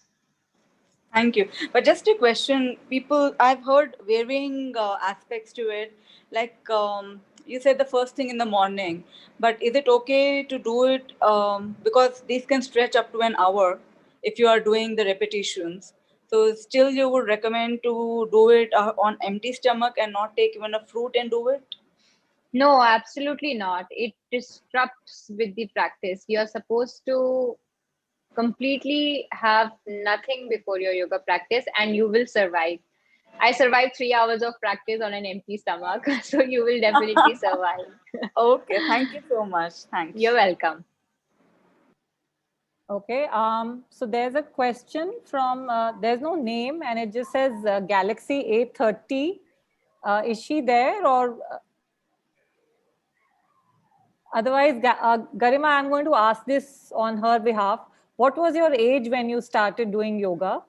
Thank you. But just a question, people, I've heard varying aspects to it. Like you said, the first thing in the morning. But is it okay to do it? Because these can stretch up to an hour if you are doing the repetitions. So still, you would recommend to do it on empty stomach and not take even a fruit and do it? No, absolutely not. It disrupts with the practice. You're supposed to completely have nothing before your yoga practice and you will survive. I survived 3 hours of practice on an empty stomach, so you will definitely survive. Okay, thank you so much. You're Thanks. welcome. Okay, so there's a question from, there's no name and it just says Galaxy A30. Is she there or otherwise, Garima, I'm going to ask this on her behalf. What was your age when you started doing yoga?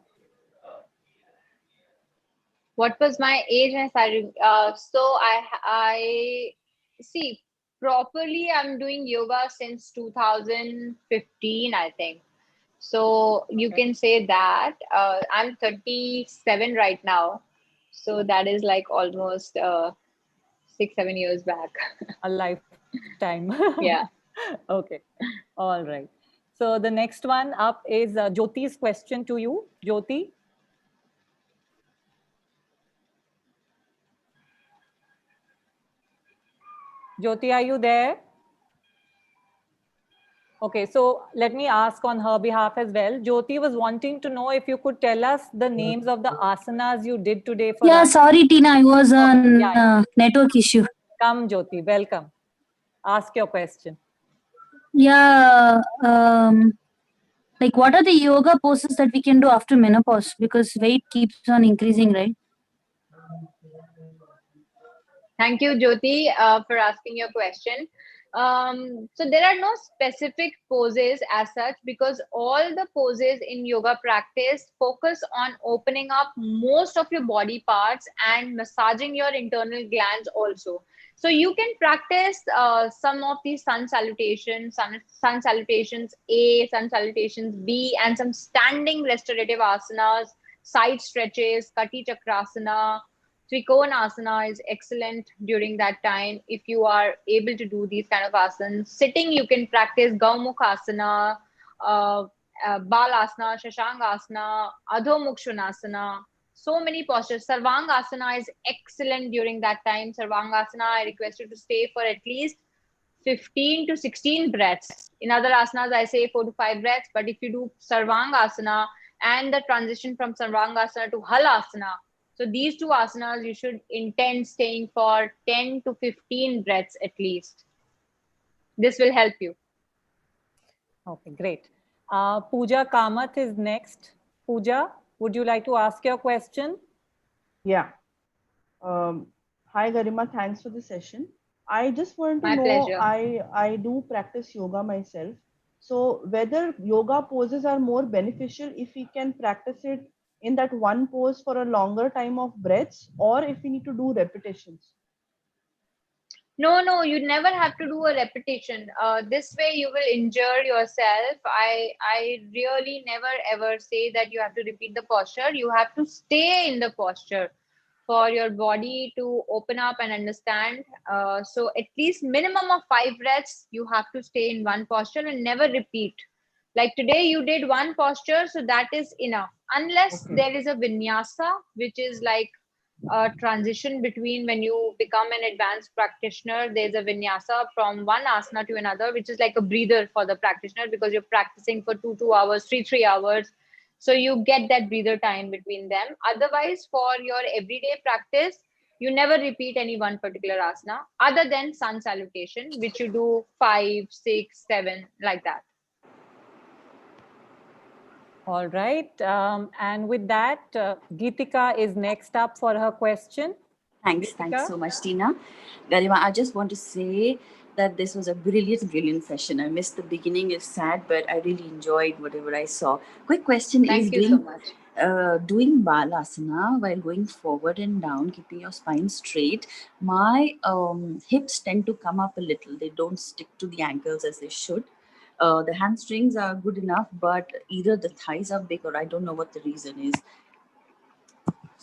What was my age when I started? So I see properly. I'm doing yoga since 2015, I think. So you Okay. can say that I'm 37 right now. So that is like almost 6, 7 years back. A lifetime. Yeah. Okay. All right. So the next one up is Jyoti's question to you. Jyoti. Jyoti, are you there? Okay, so let me ask on her behalf as well. Jyoti was wanting to know if you could tell us the names of the asanas you did today for Yeah, us. sorry, Tina, I was on Yeah, yeah. network issue. Come, Jyoti, welcome. Ask your question. Yeah, like what are the yoga poses that we can do after menopause? Because weight keeps on increasing, right? Thank you, Jyoti, for asking your question. So there are no specific poses as such because all the poses in yoga practice focus on opening up most of your body parts and massaging your internal glands also. So you can practice some of these sun salutations, sun salutations A, sun salutations B, and some standing restorative asanas, side stretches, Kati Chakrasana, Trikonasana is excellent during that time if you are able to do these kind of asanas. Sitting, you can practice Gaumukhasana, uh, Balasana, Shashangasana, Adho so many postures. Sarvangasana is excellent during that time. Sarvangasana, I request you to stay for at least 15 to 16 breaths. In other asanas, I say 4 to 5 breaths. But if you do Sarvangasana and the transition from Sarvangasana to Halasana, so these two asanas, you should intend staying for 10 to 15 breaths at least. This will help you. Okay, great. Pooja Kamath is next. Pooja, would you like to ask your question? Yeah. Hi, Garima. Thanks for the session. I just want to My know, pleasure. I do practice yoga myself. So whether yoga poses are more beneficial if we can practice it in that one pose for a longer time of breaths, or if we need to do repetitions. No, you never have to do a repetition. This way you will injure yourself. I really never ever say that you have to repeat the posture. You have to stay in the posture for your body to open up and understand. So at least minimum of 5 breaths, you have to stay in one posture and never repeat. Like today you did one posture, so that is enough. Unless there is a vinyasa, which is like a transition between when you become an advanced practitioner, there's a vinyasa from one asana to another, which is like a breather for the practitioner because you're practicing for 2 hours, 3 hours. So you get that breather time between them. Otherwise, for your everyday practice, you never repeat any one particular asana other than sun salutation, which you do 5, 6, 7, like that. All right. And with that, Geetika is next up for her question. Thanks so much, Tina. Garima, I just want to say that this was a brilliant session. I missed the beginning, it's sad, but I really enjoyed whatever I saw. Quick question is Thank you so much. Doing balasana while going forward and down, keeping your spine straight, my hips tend to come up a little. They don't stick to the ankles as they should. The hamstrings are good enough, but either the thighs are big or I don't know what the reason is.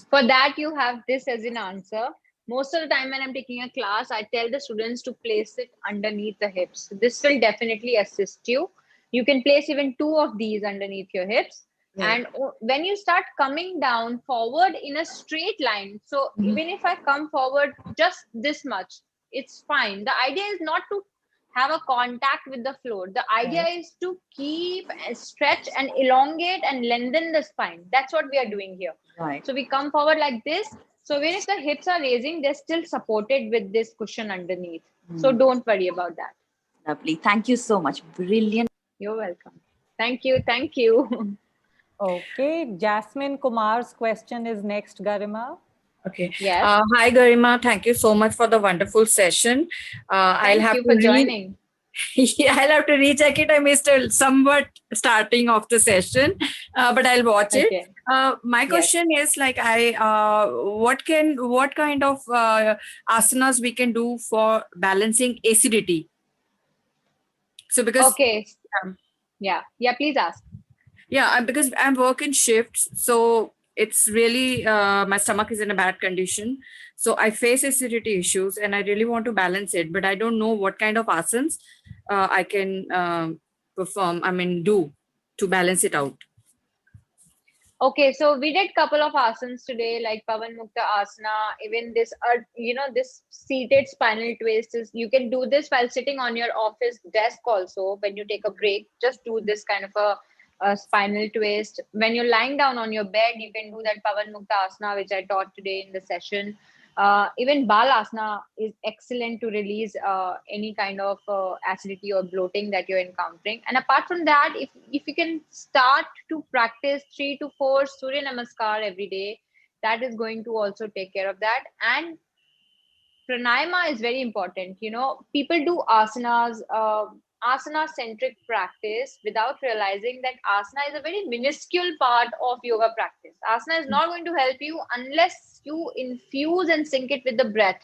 For that, you have this as an answer. Most of the time when I'm taking a class, I tell the students to place it underneath the hips. This will definitely assist you. You can place even 2 of these underneath your hips. And when you start coming down forward in a straight line, so even if I come forward just this much, it's fine. The idea is not to have a contact with the floor. The idea is to keep and stretch and elongate and lengthen the spine. That's what we are doing here. Right. So we come forward like this. So even if the hips are raising, they're still supported with this cushion underneath. So don't worry about that. Lovely. Thank you so much. Brilliant. You're welcome. Thank you. Thank you. Okay. Jasmine Kumar's question is next, Garima. Okay. Yes. Hi, Garima. Thank you so much for the wonderful session. Thank you for joining. Yeah, I'll have to recheck it. I missed a somewhat starting of the session, but I'll watch it. My question is like, what kind of asanas we can do for balancing acidity? So because yeah, please ask. Yeah, because I'm working shifts, so it's really my stomach is in a bad condition. So I face acidity issues, and I really want to balance it, but I don't know what kind of asanas I can perform. I mean, do to balance it out. Okay, so we did couple of asanas today, like pavan mukta asana. Even this, this seated spinal twist is, you can do this while sitting on your office desk also. When you take a break, just do this kind of a spinal twist. When you're lying down on your bed, you can do that pavan mukta asana, which I taught today in the session. Even balasana is excellent to release any kind of acidity or bloating that you're encountering. And apart from that, if you can start to practice 3 to 4 Surya Namaskar every day, that is going to also take care of that. And pranayama is very important. People do asanas, asana-centric practice without realizing that asana is a very minuscule part of yoga practice. Asana is not going to help you unless you infuse and sync it with the breath.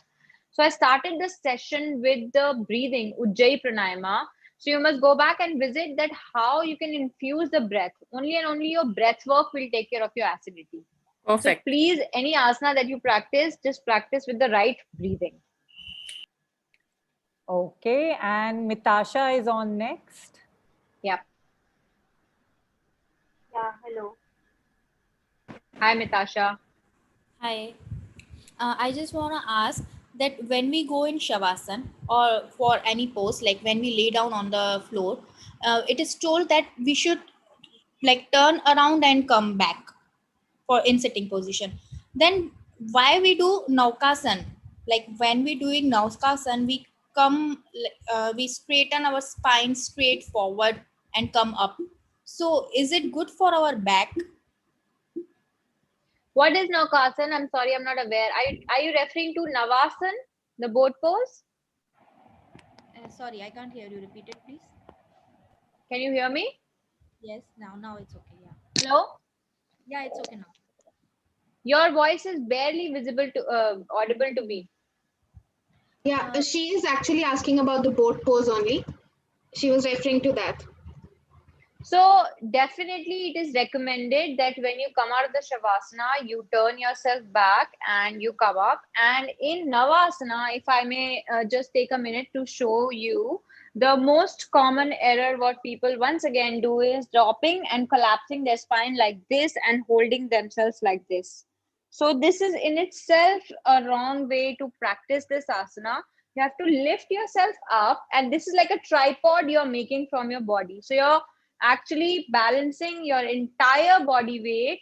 So I started the session with the breathing, Ujjayi Pranayama. So you must go back and visit that how you can infuse the breath. Only and only your breath work will take care of your acidity. Perfect. So please, any asana that you practice, just practice with the right breathing. Okay, and Mitasha is on next. Yeah. Yeah, hello. Hi, Mitasha. Hi. I just want to ask that when we go in Shavasana or for any pose, like when we lay down on the floor, it is told that we should like turn around and come back for in sitting position. Then why we do Naukasan? Like when we doing Naukasan, we come, we straighten our spine straight forward and come up. So is it good for our back? What is Naukasan? I'm sorry, I'm not aware. Are you referring to Navasan, the boat pose? Sorry, I can't hear you. Repeat it, please. Can you hear me? Yes, now it's okay. Yeah. Hello? Yeah, it's okay now. Your voice is barely visible to audible to me. Yeah, she is actually asking about the boat pose only. She was referring to that. So definitely it is recommended that when you come out of the Shavasana, you turn yourself back and you come up. And in Navasana, if I may just take a minute to show you, the most common error what people once again do is dropping and collapsing their spine like this and holding themselves like this. So this is in itself a wrong way to practice this asana. You have to lift yourself up, and this is like a tripod you're making from your body. So you're actually balancing your entire body weight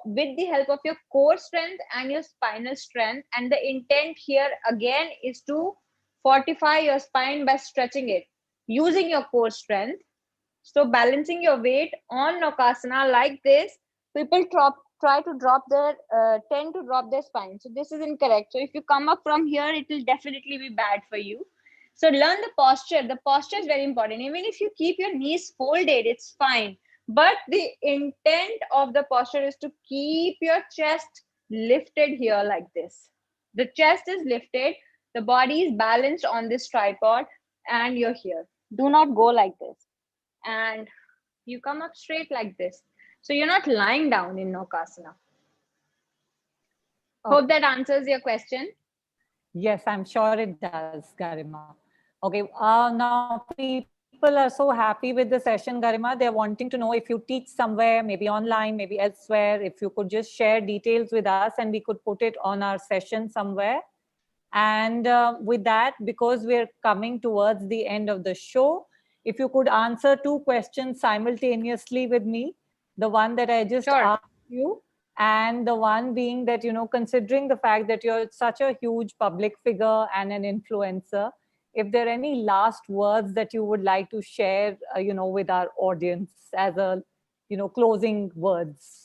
with the help of your core strength and your spinal strength. And the intent here again is to fortify your spine by stretching it using your core strength. So balancing your weight on Nokasana like this, people try to drop their tend to drop their spine. So this is incorrect. So if you come up from here, it will definitely be bad for you. So learn the posture. The posture is very important. Even if you keep your knees folded, it's fine. But the intent of the posture is to keep your chest lifted here like this. The chest is lifted, the body is balanced on this tripod, and you're here. Do not go like this. And you come up straight like this. So you're not lying down in Nokasana. Hope that answers your question. Yes, I'm sure it does, Garima. Okay, now people are so happy with the session, Garima. They're wanting to know if you teach somewhere, maybe online, maybe elsewhere, if you could just share details with us and we could put it on our session somewhere. And with that, because we're coming towards the end of the show, if you could answer 2 questions simultaneously with me, the one that I just asked you, and the one being that, you know, considering the fact that you're such a huge public figure and an influencer, if there are any last words that you would like to share, you know, with our audience as a, you know, closing words.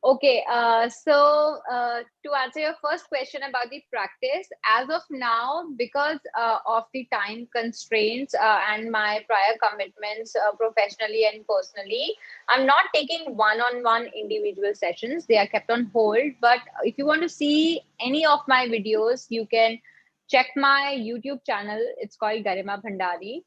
Okay, so to answer your first question about the practice, as of now, because of the time constraints and my prior commitments professionally and personally, I'm not taking one-on-one individual sessions. They are kept on hold. But if you want to see any of my videos, you can check my YouTube channel. It's called Garima Bhandari.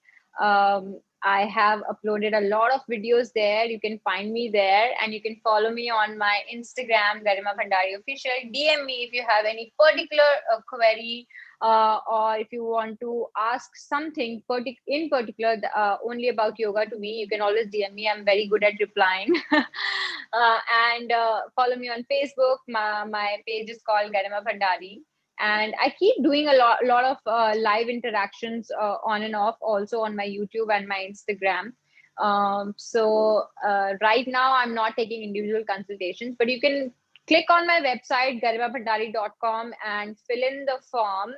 I have uploaded a lot of videos there. You can find me there, and you can follow me on my Instagram, Garima Bhandari Official. DM me if you have any particular query or if you want to ask something in particular only about yoga to me. You can always DM me. I'm very good at replying. And follow me on Facebook. My page is called Garima Bhandari. And I keep doing a lot of live interactions on and off, also on my YouTube and my Instagram. So right now I'm not taking individual consultations, but you can click on my website garimabhandari.com and fill in the form.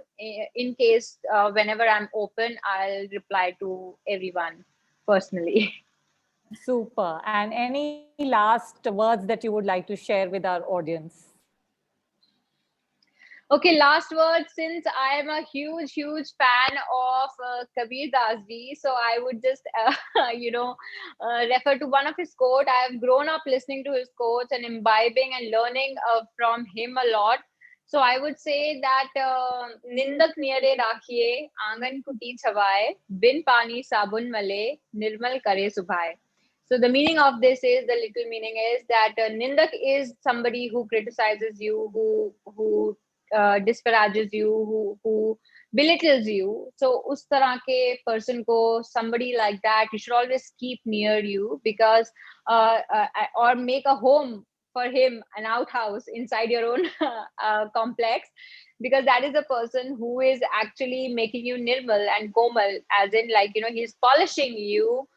In case whenever I'm open, I'll reply to everyone personally. Super. And any last words that you would like to share with our audience? Okay, last word. Since I am a huge fan of Kabir Das ji, so I would just, refer to one of his quote. I have grown up listening to his quotes and imbibing and learning from him a lot. So I would say that Nindak niyare rakhiye, angan kuti chhawaye, bin pani sabun male, nirmal kare subhaye. So the meaning of this is, the little meaning is that Nindak is somebody who criticizes you, who disparages you, who belittles you. So us tarah ke person ko, somebody like that, you should always keep near you, because or make a home for him, an outhouse inside your own complex, because that is a person who is actually making you nirmal and komal, as in, like, he's polishing you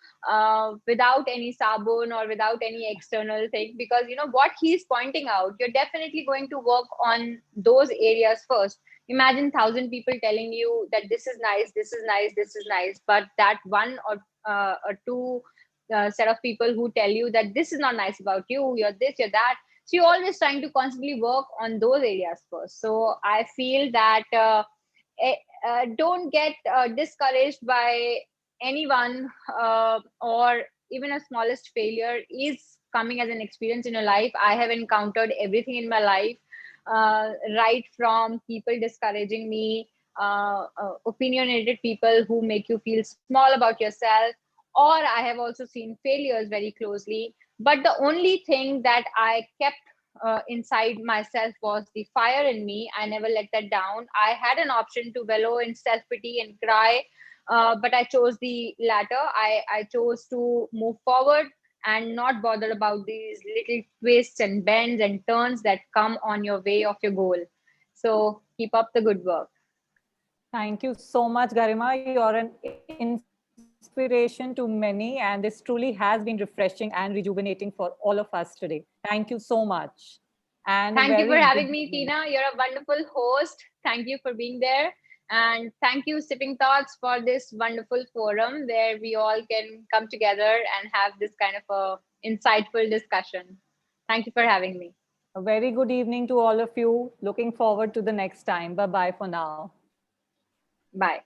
without any sabun or without any external thing, because what he's pointing out, you're definitely going to work on those areas first. Imagine 1,000 people telling you that this is nice, this is nice, this is nice, but that one or two set of people who tell you that this is not nice about you, you're this, you're that. So you're always trying to constantly work on those areas first. So I feel that don't get discouraged by anyone, or even a smallest failure is coming as an experience in your life. I have encountered everything in my life, right from people discouraging me, opinionated people who make you feel small about yourself, or I have also seen failures very closely. But the only thing that I kept inside myself was the fire in me. I never let that down. I had an option to wallow in self-pity and cry, but I chose the latter. I chose to move forward and not bother about these little twists and bends and turns that come on your way of your goal. So keep up the good work. Thank you so much, Garima. You're an inspiration to many, and this truly has been refreshing and rejuvenating for all of us today. Thank you so much. And thank you for having me, Tina. You're a wonderful host. Thank you for being there. And thank you, Sipping Thoughts, for this wonderful forum where we all can come together and have this kind of a insightful discussion. Thank you for having me. A very good evening to all of you. Looking forward to the next time. Bye-bye for now. Bye.